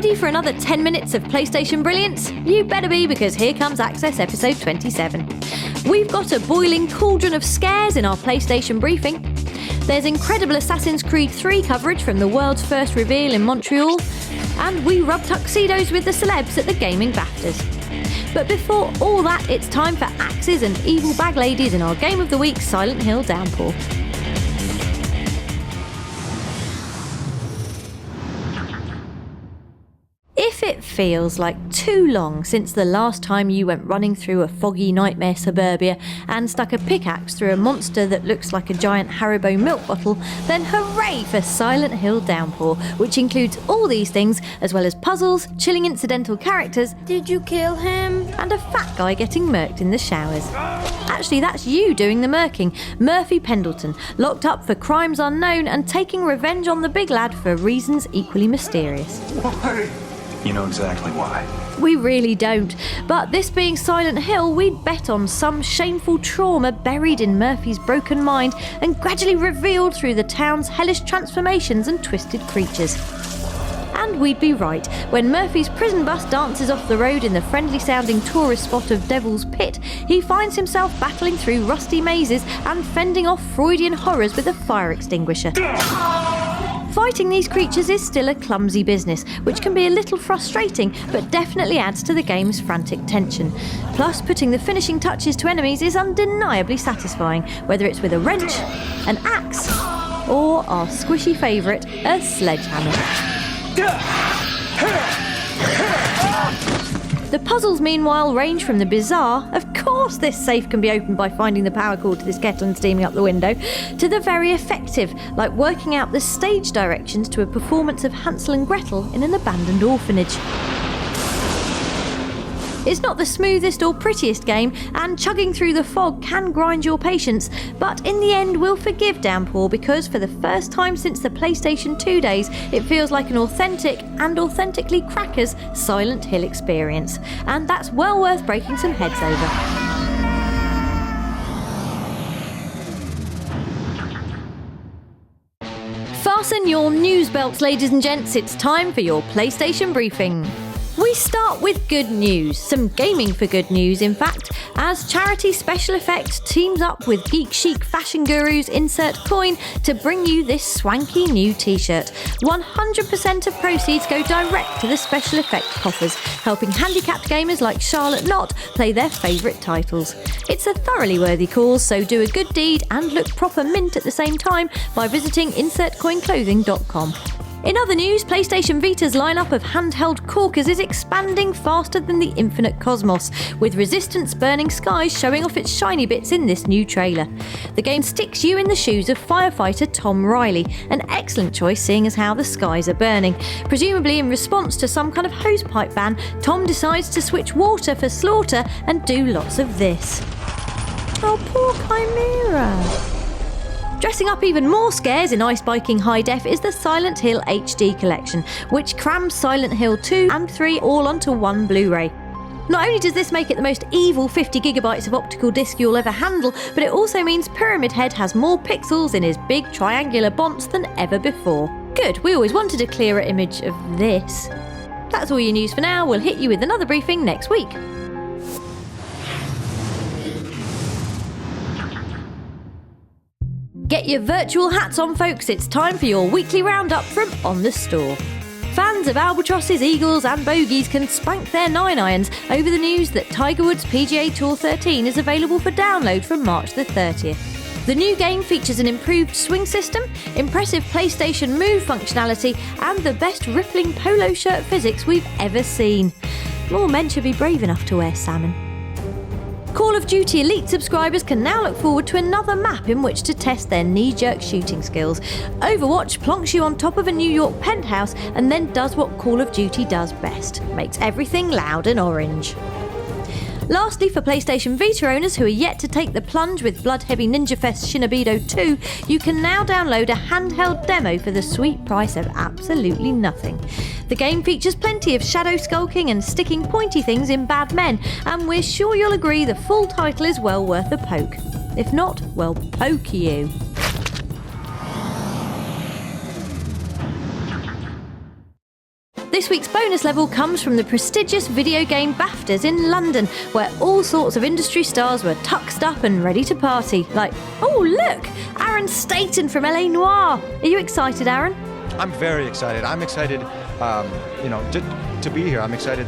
Ready for another 10 minutes of PlayStation brilliance? You better be, because here comes Access episode 27. We've got a boiling cauldron of scares in our PlayStation briefing. There's incredible Assassin's Creed 3 coverage from the world's first reveal in Montreal. And we rub tuxedos with the celebs at the Gaming BAFTAs. But before all that, it's time for axes and evil bag ladies in our Game of the Week Silent Hill Downpour. If it feels like too long since the last time you went running through a foggy nightmare suburbia and stuck a pickaxe through a monster that looks like a giant Haribo milk bottle, then hooray for Silent Hill Downpour, which includes all these things, as well as puzzles, chilling incidental characters, Did you kill him? and a fat guy getting murked in the showers. Actually, that's you doing the murking, Murphy Pendleton, locked up for crimes unknown and taking revenge on the big lad for reasons equally mysterious. Why? You know exactly why. We really don't. But this being Silent Hill, we'd bet on some shameful trauma buried in Murphy's broken mind and gradually revealed through the town's hellish transformations and twisted creatures. And we'd be right. When Murphy's prison bus dances off the road in the friendly-sounding tourist spot of Devil's Pit, he finds himself battling through rusty mazes and fending off Freudian horrors with a fire extinguisher. Fighting these creatures is still a clumsy business, which can be a little frustrating, but definitely adds to the game's frantic tension. Plus, putting the finishing touches to enemies is undeniably satisfying, whether it's with a wrench, an axe, or our squishy favourite, a sledgehammer. The puzzles, meanwhile, range from the bizarre, of course this safe can be opened by finding the power cord to this kettle and steaming up the window, to the very effective, like working out the stage directions to a performance of Hansel and Gretel in an abandoned orphanage. It's not the smoothest or prettiest game, and chugging through the fog can grind your patience, but in the end we'll forgive Downpour because for the first time since the PlayStation 2 days, it feels like an authentic and authentically crackers Silent Hill experience, and that's well worth breaking some heads over. Fasten your news belts, ladies and gents, it's time for your PlayStation briefing. We start with good news, some gaming for good news in fact, as Charity Special Effects teams up with geek chic fashion gurus Insert Coin to bring you this swanky new t-shirt. 100% of proceeds go direct to the special effects coffers, helping handicapped gamers like Charlotte Knott play their favourite titles. It's a thoroughly worthy cause, so do a good deed and look proper mint at the same time by visiting insertcoinclothing.com. In other news, PlayStation Vita's lineup of handheld corkers is expanding faster than the infinite cosmos, with Resistance Burning Skies showing off its shiny bits in this new trailer. The game sticks you in the shoes of firefighter Tom Riley, an excellent choice seeing as how the skies are burning. Presumably in response to some kind of hosepipe ban, Tom decides to switch water for slaughter and do lots of this. Oh, poor Chimera. Dressing up even more scares in ice biking high def is the Silent Hill HD collection, which crams Silent Hill 2 and 3 all onto one Blu-ray. Not only does this make it the most evil 50GB of optical disc you'll ever handle, but it also means Pyramid Head has more pixels in his big triangular bonce than ever before. Good, we always wanted a clearer image of this. That's all your news for now. We'll hit you with another briefing next week. Get your virtual hats on, folks. It's time for your weekly roundup from On The Store. Fans of albatrosses, eagles and bogies can spank their 9-irons over the news that Tiger Woods PGA Tour 13 is available for download from March the 30th. The new game features an improved swing system, impressive PlayStation Move functionality and the best rippling polo shirt physics we've ever seen. More men should be brave enough to wear salmon. Call of Duty Elite subscribers can now look forward to another map in which to test their knee-jerk shooting skills. Overwatch plonks you on top of a New York penthouse and then does what Call of Duty does best, makes everything loud and orange. Lastly, for PlayStation Vita owners who are yet to take the plunge with Blood-Heavy Ninja Fest Shinobido 2, you can now download a handheld demo for the sweet price of absolutely nothing. The game features plenty of shadow skulking and sticking pointy things in Bad Men, and we're sure you'll agree the full title is well worth a poke. If not, well, poke you. This this week's bonus level comes from the prestigious Video Game BAFTAs in London, where all sorts of industry stars were tucked up and ready to party. Like, oh look, Aaron Staten from LA Noire. Are you excited, Aaron? I'm very excited. I'm excited, to be here. I'm excited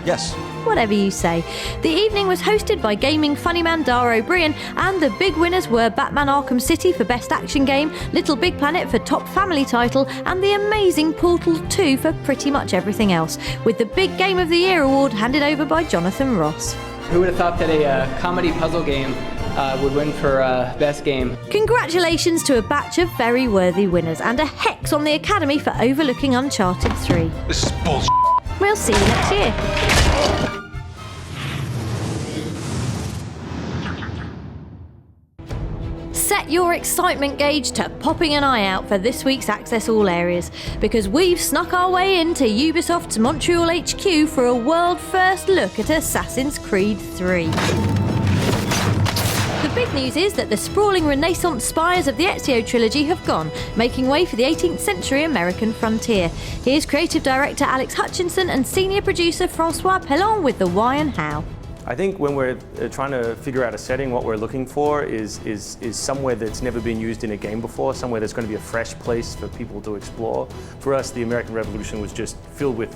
yes. Whatever you say. The evening was hosted by gaming funny man Dara O'Brien, and the big winners were Batman Arkham City for Best Action Game, Little Big Planet for Top Family Title, and the amazing Portal 2 for pretty much everything else, with the Big Game of the Year award handed over by Jonathan Ross. Who would have thought that a comedy puzzle game would win for Best Game? Congratulations to a batch of very worthy winners, and a hex on the Academy for overlooking Uncharted 3. This is bullshit. We'll see you next year. Set your excitement gauge to popping an eye out for this week's Access All areas, because we've snuck our way into Ubisoft's Montreal HQ for a world-first look at Assassin's Creed 3. The big news is that the sprawling Renaissance spires of the Ezio trilogy have gone, making way for the 18th century American frontier. Here's creative director Alex Hutchinson and senior producer Francois Pellon with the why and how. I think when we're trying to figure out a setting, what we're looking for is somewhere that's never been used in a game before, somewhere that's going to be a fresh place for people to explore. For us, the American Revolution was just filled with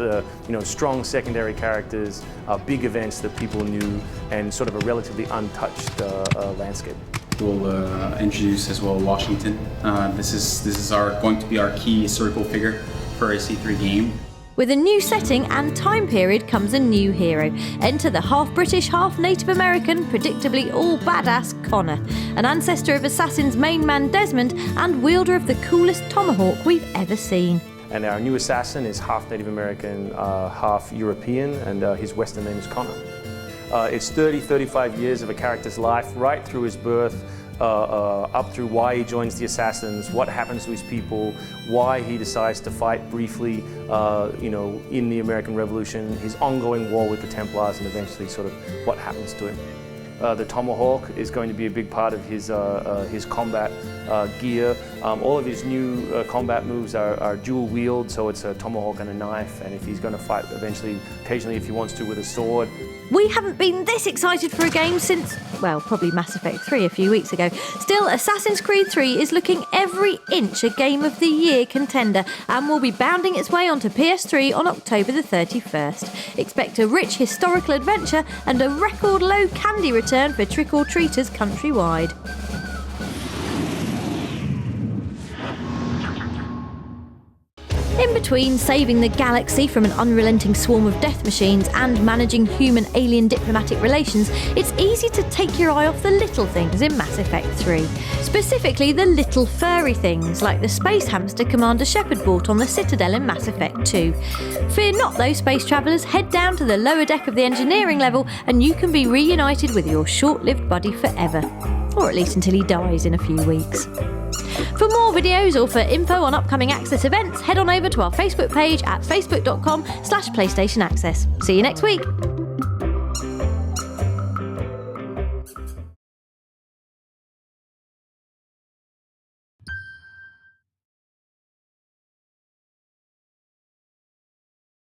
strong secondary characters, big events that people knew, and sort of a relatively untouched landscape. We'll introduce as well Washington. This is going to be our key historical figure for a C3 game. With a new setting and time period comes a new hero. Enter the half-British, half-Native American, predictably all badass Connor, an ancestor of Assassin's main man Desmond and wielder of the coolest Tomahawk we've ever seen. And our new assassin is half Native American, half European, and his Western name is Connor. It's 35 years of a character's life, right through his birth, up through why he joins the Assassins, what happens to his people, why he decides to fight briefly, in the American Revolution, his ongoing war with the Templars, and eventually sort of what happens to him. The Tomahawk is going to be a big part of his combat gear. All of his new combat moves are dual wield, so it's a tomahawk and a knife, and if he's going to fight eventually, occasionally if he wants to, with a sword. We haven't been this excited for a game since, well, probably Mass Effect 3 a few weeks ago. Still, Assassin's Creed 3 is looking every inch a Game of the Year contender and will be bounding its way onto PS3 on October the 31st. Expect a rich historical adventure and a record low candy return for trick-or-treaters countrywide. In between saving the galaxy from an unrelenting swarm of death machines and managing human-alien diplomatic relations, it's easy to take your eye off the little things in Mass Effect 3. Specifically the little furry things, like the space hamster Commander Shepard bought on the Citadel in Mass Effect 2. Fear not though, space travellers, head down to the lower deck of the engineering level and you can be reunited with your short-lived buddy forever. Or at least until he dies in a few weeks. For more videos or for info on upcoming Access events, head on over to our Facebook page at facebook.com/PlayStation Access. See you next week.